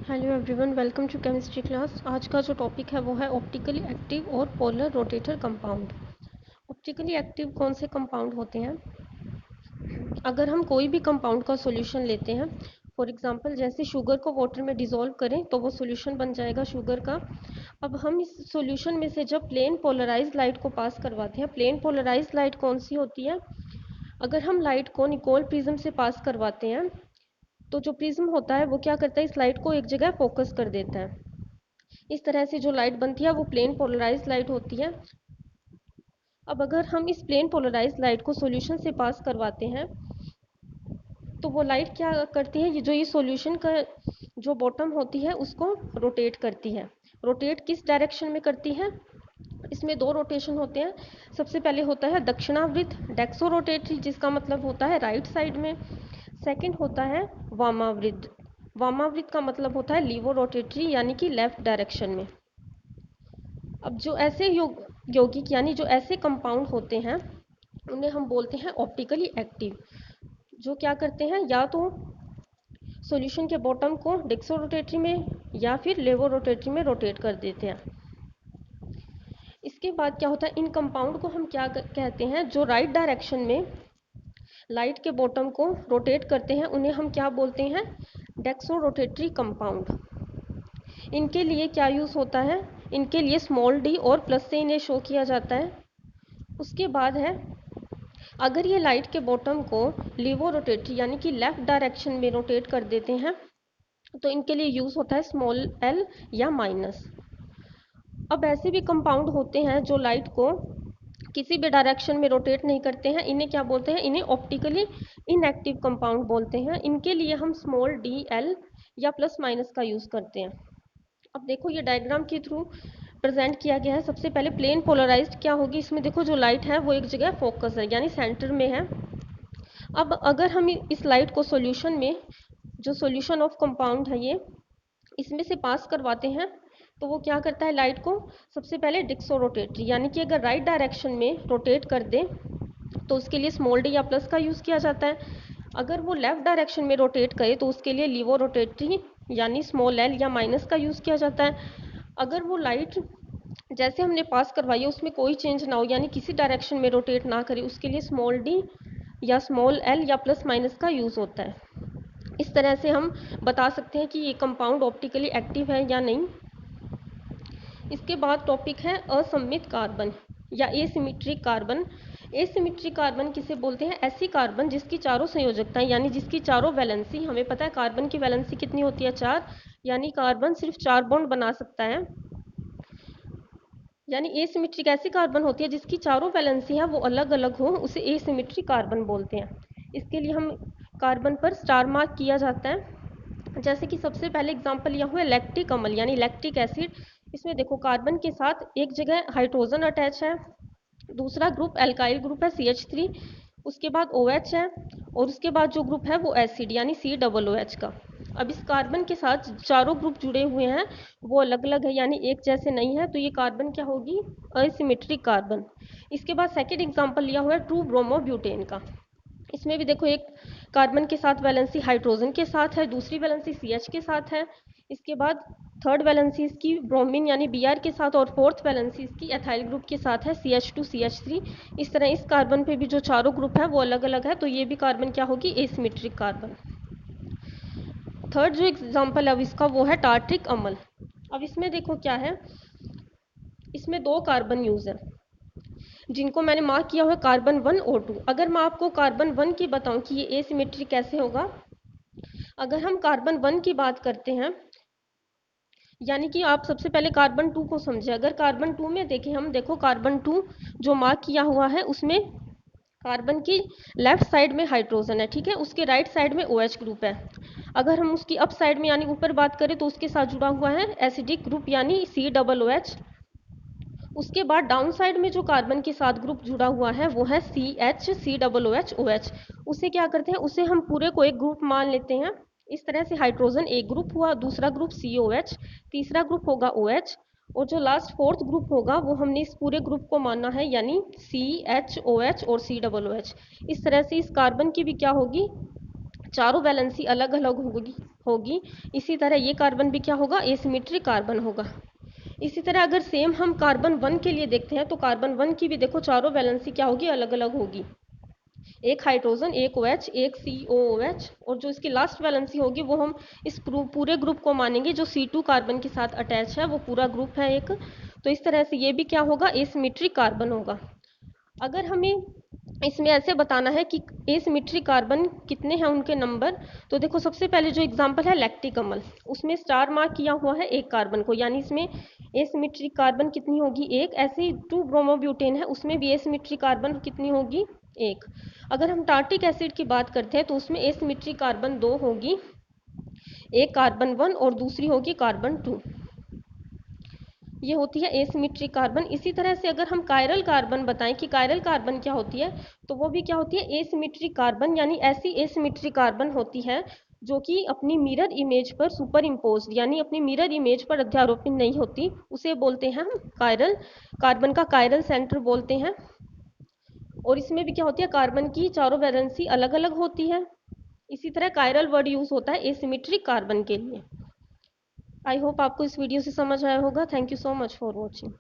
Hello everyone, welcome to chemistry class. आज का जो टॉपिक है वो है ऑप्टिकली एक्टिव और polar rotator compound. Optically active कौन से कंपाउंड होते हैं? अगर हम कोई भी कंपाउंड का सॉल्यूशन लेते हैं, फॉर एग्जांपल जैसे शुगर को वाटर में डिज़ोल्व करें तो वो सॉल्यूशन बन जाएगा शुगर का। अब हम इस सॉल्यूशन में से जब प्लेन पोलराइज लाइट को पास करवाते हैं, प्लेन पोलराइज लाइट कौन सी होती है? अगर हम लाइट को निकोल प्रिज्म से पास करवाते हैं तो जो प्रिज्म होता है वो क्या करता है, इस लाइट को एक जगह फोकस कर देता है। इस तरह से जो लाइट बनती है वो प्लेन पोलराइज लाइट होती है। अब अगर हम इस प्लेन पोलराइज लाइट को सॉल्यूशन से पास करवाते हैं तो वो लाइट क्या करती है, ये सॉल्यूशन का जो बॉटम होती है उसको रोटेट करती है। रोटेट किस डायरेक्शन में करती है? इसमें दो रोटेशन होते हैं। सबसे पहले होता है दक्षिणावृत्त डेक्सो रोटेटरी, जिसका मतलब होता है राइट साइड में। सेकंड होता है वामावृत्त। वामावृत्त का मतलब होता है लीवो रोटेटरी, यानी कि लेफ्ट डायरेक्शन में। अब जो ऐसे यौगिक यानी जो ऐसे कंपाउंड होते हैं उन्हें हम बोलते हैं ऑप्टिकली एक्टिव, जो क्या करते हैं, या तो सॉल्यूशन के बॉटम को डेक्सो रोटेटरी में या फिर लेवो रोटेटरी में रोटेट कर देते हैं। इसके बाद क्या होता है, इन कंपाउंड को हम क्या कहते हैं, जो राइट डायरेक्शन में लाइट के बॉटम को रोटेट करते हैं उन्हें हम क्या बोलते हैं, डेक्सो रोटेटरी कंपाउंड। इनके लिए क्या यूज़ होता है, इनके लिए स्मॉल डी और प्लस से इन्हें शो किया जाता है। उसके बाद है, अगर ये लाइट के बॉटम को लीवो रोटेटरी यानी कि लेफ्ट डायरेक्शन में रोटेट कर देते हैं तो इनके लिए यूज़ होता है स्मॉल एल या माइनस। अब ऐसे भी कंपाउंड होते हैं जो लाइट को किसी भी डायरेक्शन में रोटेट नहीं करते हैं, इन्हें क्या बोलते हैं, इन्हें ऑप्टिकली इनएक्टिव कंपाउंड बोलते हैं। इनके लिए हम स्मॉल डी एल या प्लस माइनस का यूज़ करते हैं। अब देखो ये डायग्राम के थ्रू प्रेजेंट किया गया है। सबसे पहले प्लेन पोलराइज्ड क्या होगी, इसमें देखो जो लाइट है वो एक जगह फोकस है यानी सेंटर में है। अब अगर हम इस लाइट को सॉल्यूशन में, जो सॉल्यूशन ऑफ कंपाउंड है ये, इसमें से पास करवाते हैं तो वो क्या करता है, लाइट को सबसे पहले डिक्सो रोटेटरी यानी कि अगर राइट डायरेक्शन में रोटेट कर दे तो उसके लिए स्मॉल डी या प्लस का यूज़ किया जाता है। अगर वो लेफ्ट डायरेक्शन में रोटेट करे तो उसके लिए लीवो रोटेटरी यानी स्मॉल एल या माइनस का यूज़ किया जाता है। अगर वो लाइट जैसे हमने पास करवाई है उसमें कोई चेंज ना हो यानी किसी डायरेक्शन में रोटेट ना करे, उसके लिए स्मॉल डी या स्मॉल एल या प्लस माइनस का यूज़ होता है। इस तरह से हम बता सकते हैं कि ये कंपाउंड ऑप्टिकली एक्टिव है या नहीं। इसके बाद टॉपिक है असममित कार्बन या एसिमेट्रिक कार्बन। एसिमेट्रिक कार्बन किसे बोलते हैं, ऐसी कार्बन जिसकी चारों संयोजकताएं यानी जिसकी चारों वैलेंसी, हमें पता है कार्बन की वैलेंसी कितनी होती है, 4, यानी कार्बन सिर्फ 4 बॉन्ड बना सकता है। यानी एसिमेट्रिक ऐसी कार्बन होती है जिसकी चारों वैलेंसी है वो अलग अलग हो, उसे एसिमेट्रिक कार्बन बोलते हैं। इसके लिए हम कार्बन पर स्टार मार्क किया जाता है। जैसे कि सबसे पहले एग्जांपल लिया हुआ है लैक्टिक अम्ल यानी लैक्टिक एसिड। इसमें देखो कार्बन के साथ एक जगह हाइड्रोजन अटैच है, दूसरा ग्रुप एल्काइल ग्रुप है CH3, उसके बाद OH है और उसके बाद जो ग्रुप है वो एसिड यानी COOH का। अब इस कार्बन के साथ चारों ग्रुप जुड़े हुए हैं वो अलग अलग है यानी एक जैसे नहीं है, तो ये कार्बन क्या होगी, असिमेट्रिक कार्बन। इसके बाद सेकेंड एग्जाम्पल लिया हुआ है ट्रू ब्रोमो ब्यूटेन का। इसमें भी देखो एक कार्बन के साथ वैलेंसी हाइड्रोजन के साथ है, दूसरी वैलेंसी CH के साथ है, इसके बाद थर्ड वैलेंसी इसकी ब्रोमीन यानी Br के साथ और फोर्थ वैलेंसी इसकी एथाइल ग्रुप के साथ है CH2 CH3। इस तरह इस कार्बन पे भी जो चारों ग्रुप है वो अलग अलग है, तो ये भी कार्बन क्या होगी, एसिमेट्रिक कार्बन। थर्ड जो एग्जाम्पल है इसका वो है टार्ट्रिक अम्ल। अब इसमें देखो क्या है, इसमें दो कार्बन यूज है जिनको मैंने मार्क किया हुआ है कार्बन 1 और 2। अगर मैं आपको कार्बन 1 की बताऊं कि ये एसिमेट्रिक कैसे होगा, अगर हम कार्बन 1 की बात करते हैं यानी कि आप सबसे पहले कार्बन 2 को समझे। अगर कार्बन 2 में देखें हम, देखो कार्बन 2 जो मार्क किया हुआ है उसमें कार्बन की लेफ्ट साइड में हाइड्रोजन है, ठीक है, उसके राइट साइड में OH ग्रुप है। अगर हम उसकी अप साइड में यानी ऊपर बात करें तो उसके साथ जुड़ा हुआ है एसिडिक ग्रुप यानी COOH। उसके बाद डाउन साइड में जो कार्बन के साथ ग्रुप जुड़ा हुआ है वो है CH COOH OH। उसे क्या करते हैं, उसे हम पूरे को एक ग्रुप मान लेते हैं। इस तरह से हाइड्रोजन एक ग्रुप हुआ, दूसरा ग्रुप COH, तीसरा ग्रुप होगा OH और जो लास्ट फोर्थ ग्रुप होगा वो हमने इस पूरे ग्रुप को मानना है यानी CHOH और COOH। इस तरह से इस कार्बन की भी क्या होगी, चारों वैलेंसी अलग अलग होगी। इसी तरह ये कार्बन भी क्या होगा, एसिमेट्रिक कार्बन होगा। इसी तरह अगर सेम हम कार्बन 1 के लिए देखते हैं तो कार्बन 1 की भी देखो चारों वैलेंसी क्या होगी, अलग अलग होगी। एक हाइड्रोजन, एक OH, एक COOH, और जो इसकी लास्ट वैलेंसी होगी वो हम इस पूरे ग्रुप को मानेंगे जो C2 कार्बन के साथ अटैच है, वो पूरा ग्रुप है एक। तो इस तरह से ये भी क्या होगा, एसिमेट्रिक कार्बन होगा। अगर हमें इसमें ऐसे बताना है कि एसिमेट्रिक कार्बन कितने हैं, उनके नंबर, तो देखो सबसे पहले जो एग्जांपल है लैक्टिक अम्ल, उसमें स्टार मार्क किया हुआ है एक कार्बन को, यानी इसमें एसिमेट्रिक कार्बन कितनी होगी, एक। ऐसे ही 2 ब्रोमोब्यूटेन है, उसमें भी एसिमेट्रिक कार्बन कितनी होगी, एक। अगर हम टार्टिक एसिड की बात करते हैं तो उसमें एसिमेट्रिक कार्बन 2 होगी, एक कार्बन 1 और दूसरी होगी कार्बन 2। ये होती है एसिमेट्रिक कार्बन। इसी तरह से अगर हम कायरल कार्बन बताएं कि कायरल कार्बन क्या होती है, तो वो भी क्या होती है, एसिमेट्रिक कार्बन, यानी ऐसी एसिमेट्रिक कार्बन होती है जो कि अपनी मिरर इमेज पर सुपर इम्पोज, यानी अपनी मिरर इमेज पर अध्यारोपित नहीं होती, उसे बोलते हैं हम कायरल कार्बन का कायरल सेंटर बोलते हैं। और इसमें भी क्या होती है, कार्बन की चारों वैलेंसी अलग अलग होती है। इसी तरह कायरल वर्ड यूज होता है एसिमेट्रिक कार्बन के लिए। आई होप आपको इस वीडियो से समझ आया होगा। Thank you so much for watching.